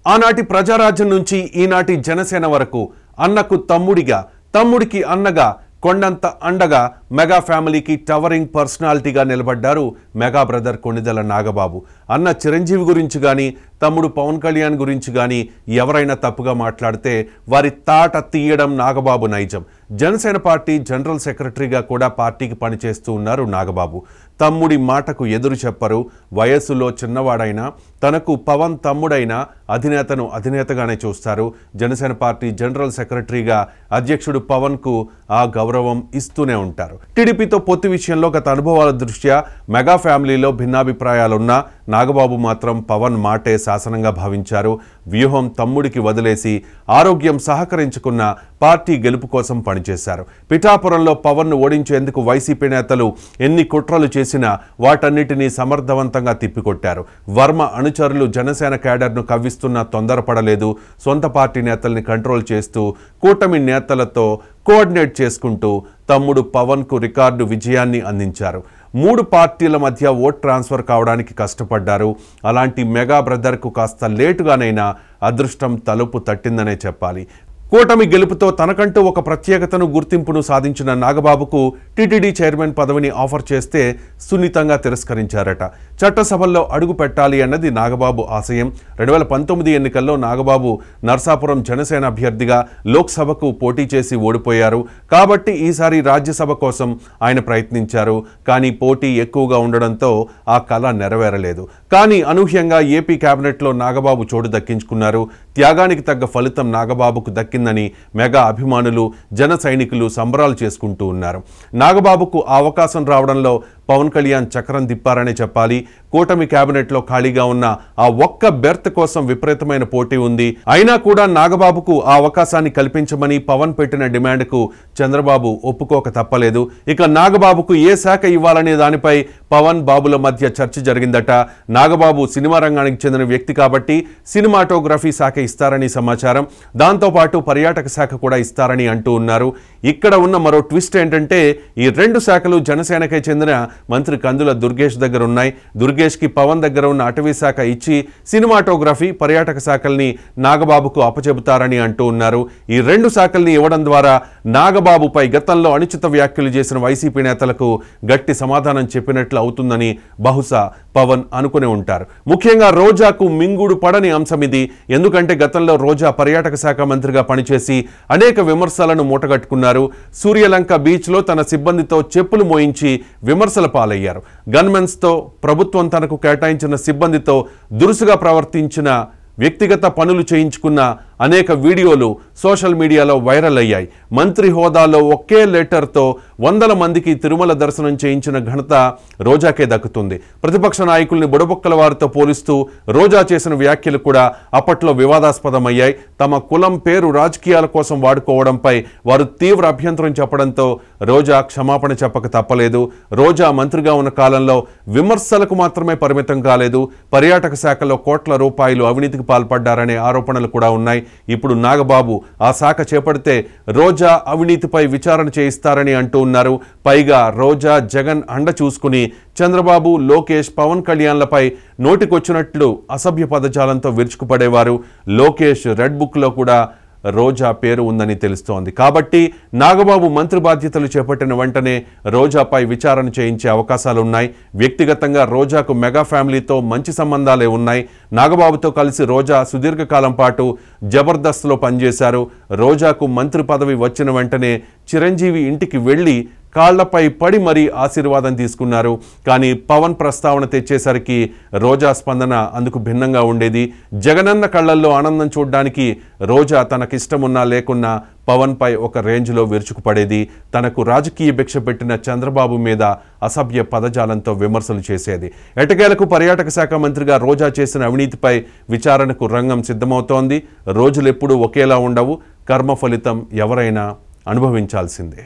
ఆనాటి ప్రజారాజ్యం నుంచి ఈనాటి జనసేన వరకు అన్నకు తమ్ముడిగా తమ్ముడికి అన్నగా కొండంత అండగా మెగా ఫ్యామిలీకి టవరింగ్ పర్సనాలిటీగా నిలబడ్డారు మెగా బ్రదర్ కొణిదెల నాగబాబు. అన్న చిరంజీవి గురించి కానీ తమ్ముడు పవన్ కళ్యాణ్ గురించి కానీ ఎవరైనా తప్పుగా మాట్లాడితే వారి తాట తీయడం నాగబాబు నైజం. జనసేన పార్టీ జనరల్ సెక్రటరీగా కూడా పార్టీకి పనిచేస్తూ ఉన్నారు నాగబాబు. తమ్ముడి మాటకు ఎదురు చెప్పరు. వయస్సులో చిన్నవాడైనా తనకు పవన్ తమ్ముడైనా అధినేతను అధినేతగానే చూస్తారు. జనసేన పార్టీ జనరల్ సెక్రటరీగా అధ్యక్షుడు పవన్కు ఆ గౌరవం ఇస్తూనే ఉంటారు. టీడీపీతో పొత్తు విషయంలో గత అనుభవాల దృష్ట్యా మెగా ఫ్యామిలీలో భిన్నాభిప్రాయాలున్నా నాగబాబు మాత్రం పవన్ మాటే శాసనంగా భావించారు. వ్యూహం తమ్ముడికి వదిలేసి ఆరోగ్యం సహకరించుకున్న పార్టీ గెలుపు కోసం పనిచేశారు. పిఠాపురంలో పవన్ను ఓడించేందుకు వైసీపీ నేతలు ఎన్ని కుట్రలు చేసినా వాటన్నిటినీ సమర్థవంతంగా తిప్పికొట్టారు. వర్మ అనుచరులు జనసేన క్యాడర్ను కవ్విస్తున్నా తొందరపడలేదు. సొంత పార్టీ నేతల్ని కంట్రోల్ చేస్తూ కూటమి నేతలతో కోఆర్డినేట్ చేసుకుంటూ తమ్ముడు పవన్కు రికార్డు విజయాన్ని అందించారు. 3 పార్టీల మధ్య ఓట్ ట్రాన్స్ఫర్ కావడానికి కష్టపడ్డారు. అలాంటి మెగా బ్రదర్కు కాస్త లేటుగానైనా అదృష్టం తలుపు తట్టిందనే చెప్పాలి. కూటమి గెలుపుతో తనకంటూ ఒక ప్రత్యేకతను గుర్తింపును సాధించిన నాగబాబుకు టీటీడీ చైర్మన్ పదవిని ఆఫర్ చేస్తే సున్నితంగా తిరస్కరించారట. చట్టసభల్లో అడుగు పెట్టాలి అన్నది నాగబాబు ఆశయం. 2019 ఎన్నికల్లో నాగబాబు నర్సాపురం జనసేన అభ్యర్థిగా లోక్సభకు పోటీ చేసి ఓడిపోయారు. కాబట్టి ఈసారి రాజ్యసభ కోసం ఆయన ప్రయత్నించారు. కానీ పోటీ ఎక్కువగా ఉండడంతో ఆ కల నెరవేరలేదు. కానీ అనూహ్యంగా ఏపీ కేబినెట్లో నాగబాబు చోటు దక్కించుకున్నారు. త్యాగానికి తగ్గ ఫలితం నాగబాబుకు దక్కిందని మెగా అభిమానులు జన సైనికులు సంబరాలు చేసుకుంటూ ఉన్నారు. నాగబాబుకు ఆ అవకాశం రావడంలో పవన్ కళ్యాణ్ చక్రం తిప్పారనే చెప్పాలి. కూటమి కేబినెట్లో ఖాళీగా ఉన్న ఆ ఒక్క బెర్త్ కోసం విపరీతమైన పోటీ ఉంది. అయినా కూడా నాగబాబుకు ఆ అవకాశాన్ని కల్పించమని పవన్ పెట్టిన డిమాండ్కు చంద్రబాబు ఒప్పుకోక తప్పలేదు. ఇక నాగబాబుకు ఏ శాఖ ఇవ్వాలనే దానిపై పవన్ బాబుల మధ్య చర్చ జరిగిందట. నాగబాబు సినిమా రంగానికి చెందిన వ్యక్తి కాబట్టి సినిమాటోగ్రఫీ శాఖ ఇస్తారని సమాచారం. దాంతోపాటు పర్యాటక శాఖ కూడా ఇస్తారని అంటూ ఉన్నారు. ఇక్కడ ఉన్న మరో ట్విస్ట్ ఏంటంటే ఈ 2 శాఖలు జనసేనకే చెందిన మంత్రి కందుల దుర్గేష్ దగ్గర ఉన్నాయి. దుర్గేష్కి పవన్ దగ్గర ఉన్న అటవీ శాఖ ఇచ్చి సినిమాటోగ్రఫీ పర్యాటక శాఖల్ని నాగబాబుకు అప్పచెబుతారని అంటూ ఉన్నారు. ఈ 2 శాఖల్ని ఇవ్వడం ద్వారా నాగబాబుపై గతంలో అనుచిత వ్యాఖ్యలు చేసిన వైసీపీ నేతలకు గట్టి సమాధానం చెప్పినట్లు అవుతుందని బహుశా పవన్ అనుకుని ఉంటారు. ముఖ్యంగా రోజాకు మింగుడు పడని అంశం ఇది. ఎందుకంటే గతంలో రోజా పర్యాటక శాఖ మంత్రిగా పనిచేసి అనేక విమర్శలను మూటగట్టుకున్నారు. సూర్యలంక బీచ్లో తన సిబ్బందితో చెప్పులు మోయించి విమర్శల పాలయ్యారు. గన్మెన్స్తో ప్రభుత్వం తనకు కేటాయించిన సిబ్బందితో దురుసుగా ప్రవర్తించిన వ్యక్తిగత పనులు చేయించుకున్న అనేక వీడియోలు సోషల్ మీడియాలో వైరల్ అయ్యాయి. మంత్రి హోదాలో ఒకే లెటర్తో వందల మందికి తిరుమల దర్శనం చేయించిన ఘనత రోజాకే దక్కుతుంది. ప్రతిపక్ష నాయకుల్ని బుడబొక్కల వారితో పోలిస్తూ రోజా చేసిన వ్యాఖ్యలు కూడా అప్పట్లో వివాదాస్పదమయ్యాయి. తమ కులం పేరు రాజకీయాల కోసం వాడుకోవడంపై వారు తీవ్ర అభ్యంతరం చెప్పడంతో రోజా క్షమాపణ చెప్పక తప్పలేదు. రోజా మంత్రిగా ఉన్న కాలంలో విమర్శలకు మాత్రమే పరిమితం కాలేదు. పర్యాటక శాఖలో కోట్ల రూపాయలు అవినీతికి పాల్పడ్డారనే ఆరోపణలు కూడా ఉన్నాయి. ఇప్పుడు నాగబాబు ఆ శాఖ చేపడితే రోజా అవినీతిపై విచారణ చేయిస్తారని అంటూ ఉన్నారు. పైగా రోజా జగన్ అండ చూసుకుని చంద్రబాబు లోకేష్ పవన్ కళ్యాణ్లపై నోటికొచ్చినట్లు అసభ్య పదజాలంతో విరుచుకుపడేవారు. లోకేష్ రెడ్ బుక్లో కూడా రోజా పేరు ఉందని తెలుస్తోంది. కాబట్టి నాగబాబు మంత్రి బాధ్యతలు చేపట్టిన వెంటనే రోజాపై విచారణ చేయించే అవకాశాలున్నాయి. వ్యక్తిగతంగా రోజాకు మెగా ఫ్యామిలీతో మంచి సంబంధాలే ఉన్నాయి. నాగబాబుతో కలిసి రోజా సుదీర్ఘకాలం పాటు జబర్దస్త్లో పనిచేశారు. రోజాకు మంత్రి పదవి వచ్చిన వెంటనే చిరంజీవి ఇంటికి వెళ్ళి కాళ్లపై పడి మరీ ఆశీర్వాదం తీసుకున్నారు. కానీ పవన్ ప్రస్తావన తెచ్చేసరికి రోజా స్పందన అందుకు భిన్నంగా ఉండేది. జగనన్న కళ్లల్లో ఆనందం చూడడానికి రోజా తనకిష్టమున్నా లేకున్నా పవన్పై ఒక రేంజ్లో విరుచుకుపడేది. తనకు రాజకీయ భిక్ష పెట్టిన చంద్రబాబు మీద అసభ్య పదజాలంతో విమర్శలు చేసేది. ఎటకేలకు పర్యాటక శాఖ మంత్రిగా రోజా చేసిన అవినీతిపై విచారణకు రంగం సిద్ధమవుతోంది. రోజులెప్పుడూ ఒకేలా ఉండవు. కర్మ ఫలితం ఎవరైనా అనుభవించాల్సిందే.